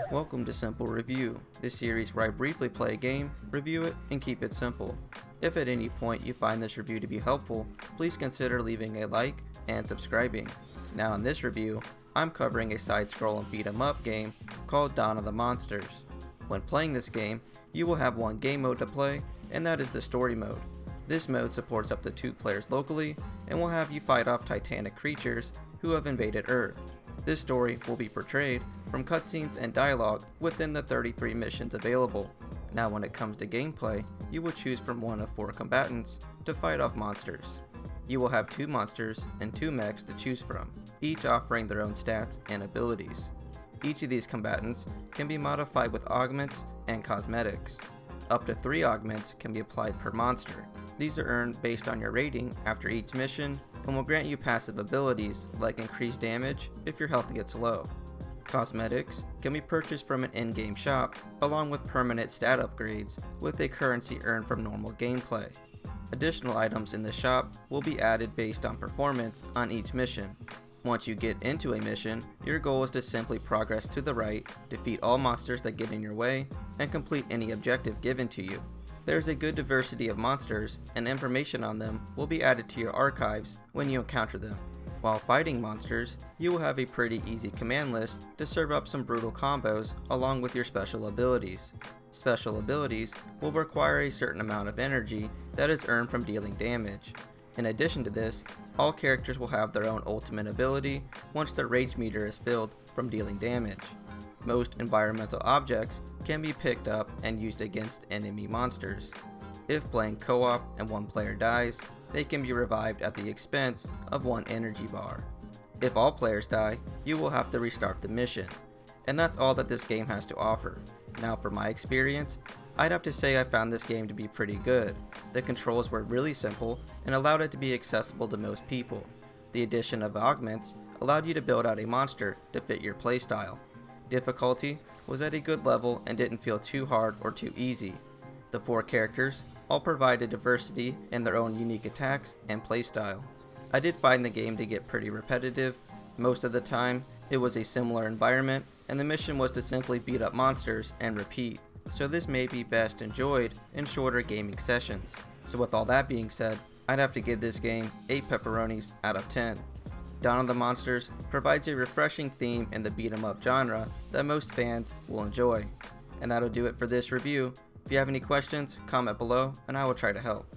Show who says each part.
Speaker 1: Welcome to Simple Review, this series where I briefly play a game, review it, and keep it simple. If at any point you find this review to be helpful, please consider leaving a like and subscribing. Now in this review, I'm covering a side-scroll and beat-em-up game called Dawn of the Monsters. When playing this game, you will have one game mode to play, and that is the story mode. This mode supports up to 2 players locally, and will have you fight off titanic creatures who have invaded Earth. This story will be portrayed from cutscenes and dialogue within the 33 missions available. Now when it comes to gameplay, you will choose from one of 4 combatants to fight off monsters. You will have 2 monsters and 2 mechs to choose from, each offering their own stats and abilities. Each of these combatants can be modified with augments and cosmetics. Up to 3 augments can be applied per monster. These are earned based on your rating after each mission and will grant you passive abilities like increased damage if your health gets low. Cosmetics can be purchased from an in-game shop along with permanent stat upgrades with a currency earned from normal gameplay. Additional items in the shop will be added based on performance on each mission. Once you get into a mission, your goal is to simply progress to the right, defeat all monsters that get in your way, and complete any objective given to you. There is a good diversity of monsters, and information on them will be added to your archives when you encounter them. While fighting monsters, you will have a pretty easy command list to serve up some brutal combos along with your special abilities. Special abilities will require a certain amount of energy that is earned from dealing damage. In addition to this, all characters will have their own ultimate ability once their rage meter is filled from dealing damage. Most environmental objects can be picked up and used against enemy monsters. If playing co-op and one player dies, they can be revived at the expense of 1 energy bar. If all players die, you will have to restart the mission. And that's all that this game has to offer. Now for my experience, I'd have to say I found this game to be pretty good. The controls were really simple and allowed it to be accessible to most people. The addition of augments allowed you to build out a monster to fit your playstyle. Difficulty was at a good level and didn't feel too hard or too easy. The 4 characters all provided diversity in their own unique attacks and playstyle. I did find the game to get pretty repetitive. Most of the time, it was a similar environment, and the mission was to simply beat up monsters and repeat. So this may be best enjoyed in shorter gaming sessions. So with all that being said, I'd have to give this game 8 pepperonis out of 10. Dawn of the Monsters provides a refreshing theme in the beat-em-up genre that most fans will enjoy. And that'll do it for this review. If you have any questions, comment below and I will try to help.